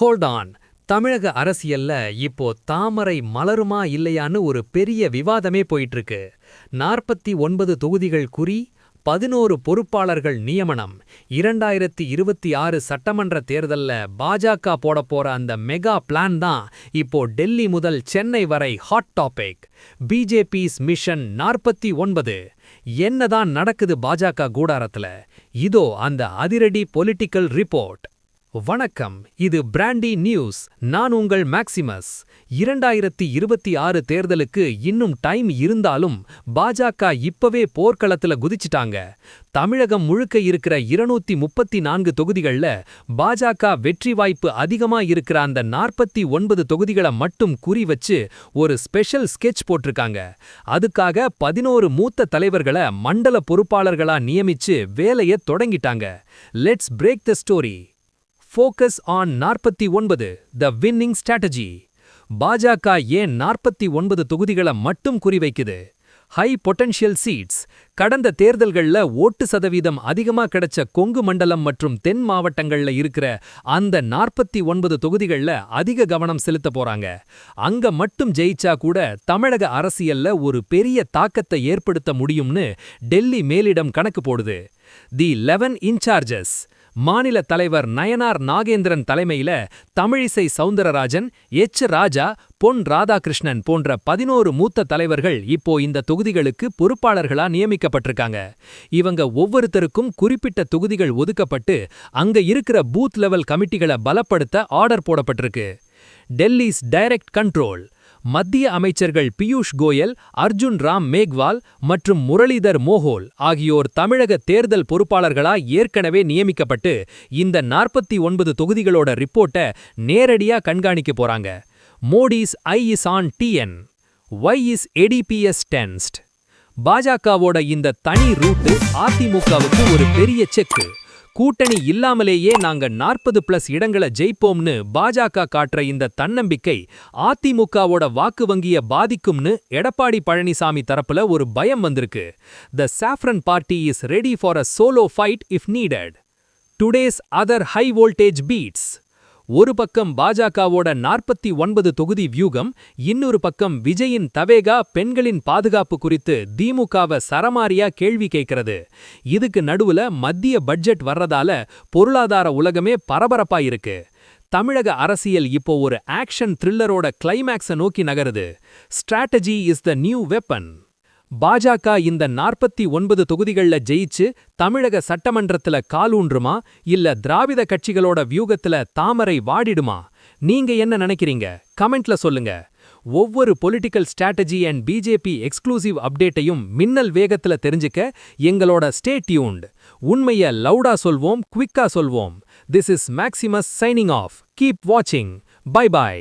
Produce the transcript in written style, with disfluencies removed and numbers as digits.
Hold on. தமிழக அரசியல்ல இப்போ தாமரை மலருமா இல்லையான்னு ஒரு பெரிய விவாதமே போயிட்டு இருக்கு. 49 தொகுதிகள் குறி, 11 பொறுப்பாளர்கள் நியமனம், 2026 சட்டமன்ற தேர்தல்ல பாஜக போடப்போற அந்த மெகா பிளான் தான் இப்போ டெல்லி முதல் சென்னை வரை ஹாட் டாபிக். BJP's mission 49. என்னதான் நடக்குது பாஜக கூடாரத்துல? இதோ அந்த அதிரடி பொலிட்டிக்கல் ரிப்போர்ட். வணக்கம், இது பிராண்டி நியூஸ். நான் உங்கள் மேக்சிமஸ். 2026 தேர்தலுக்கு இன்னும் டைம் இருந்தாலும் பாஜக இப்பவே போர்க்களத்துல குதிச்சிட்டாங்க. தமிழகம் முழுக்க இருக்கிற 234 தொகுதிகள்ல பாஜக வெற்றி வாய்ப்பு அதிகமா இருக்கிற அந்த 49 தொகுதிகளை மட்டும் குறி வச்சு ஒரு ஸ்பெஷல் ஸ்கெட்ச் போட்டிருக்காங்க. அதுக்காக 11 மூத்த தலைவர்களை மண்டல பொறுப்பாளர்களா நியமிச்சு வேலையை தொடங்கிட்டாங்க. Let's break the story. Focus on 49, the winning strategy. பாஜக ஏன் 49 தொகுதிகளை மட்டும் குறிவைக்குது? High potential seeds. கடந்த தேர்தல்கள்ல ஓட்டு சதவீதம் அதிகமா கிடைச்ச கொங்கு மண்டலம் மற்றும் தென் மாவட்டங்கள்ல இருக்கிற அந்த 49 தொகுதிகள்ல அதிக கவனம் செலுத்த போறாங்க. அங்க மட்டும் ஜெயிச்சா கூட தமிழக அரசியல்ல ஒரு பெரிய தாக்கத்தை ஏற்படுத்த முடியும்னு டெல்லி மேலிடம் கணக்கு போடுது. தி 11 இன்சார்ஜஸ். மாநில தலைவர் நயனார் நாகேந்திரன் தலைமையில தமிழிசை சவுந்தரராஜன், எச். ராஜா, பொன் ராதாகிருஷ்ணன் போன்ற 11 மூத்த தலைவர்கள் இப்போ இந்த தொகுதிகளுக்கு பொறுப்பாளர்களா நியமிக்கப்பட்டிருக்காங்க. இவங்க ஒவ்வொருத்தருக்கும் குறிப்பிட்ட தொகுதிகள் ஒதுக்கப்பட்டு அங்க இருக்கிற பூத் லெவல் கமிட்டிகளை பலப்படுத்த ஆர்டர் போடப்பட்டிருக்கு. Delhi's direct control. மத்திய அமைச்சர்கள் பியூஷ் கோயல், அர்ஜுன் ராம் மேக்வால் மற்றும் முரளிதர் மோஹோல் ஆகியோர் தமிழக தேர்தல் பொறுப்பாளர்களா ஏற்கனவே நியமிக்கப்பட்டு இந்த 49 தொகுதிகளோட ரிப்போர்ட்டை நேரடியா கண்காணிக்க போறாங்க. Modi's eye is on TN. Why is ADPS tensed? பாஜகவோட இந்த தனி ரூட்டு அதிமுகவுக்கு ஒரு பெரிய செக்கு. கூட்டணி இல்லாமலேயே நாங்க 40+ இடங்களை ஜெயிப்போம்னு பாஜக காட்டுற இந்த தன்னம்பிக்கை அதிமுகவோட வாக்கு வங்கிய பாதிக்கும்னு எடப்பாடி பழனிசாமி தரப்புல ஒரு பயம் வந்திருக்கு. The Saffron Party is ready for a solo fight if needed. Today's other high voltage beats. ஒரு பக்கம் பாஜகவோட 49 தொகுதி வியூகம், இன்னொரு பக்கம் விஜயின் தவேகா பெண்களின் பாதுகாப்பு குறித்து திமுகவை சரமாரியா கேள்வி கேட்கிறது. இதுக்கு நடுவுல மத்திய பட்ஜெட் வர்றதால பொருளாதார உலகமே பரபரப்பா இருக்கு. தமிழக அரசியல் இப்போ ஒரு ஆக்ஷன் த்ரில்லரோட கிளைமேக்ஸை நோக்கி நகருது. Strategy is the new weapon. பாஜக இந்த 49 தொகுதிகள்ல ஜெயிச்சு தமிழக சட்டமன்றத்துல காலூன்றுமா இல்ல திராவிட கட்சிகளோட வியூகத்துல தாமரை வாடிடுமா? நீங்க என்ன நினைக்கிறீங்க? கமெண்ட்ல சொல்லுங்க. ஒவ்வொரு political strategy and BJP exclusive அப்டேட்டையும் மின்னல் வேகத்துல தெரிஞ்சுக்க எங்களோட ஸ்டே டியூன்ட். உண்மைய லவுடா சொல்வோம், குவிக்கா சொல்வோம். This is Maximus signing off. Keep வாட்சிங். Bye by.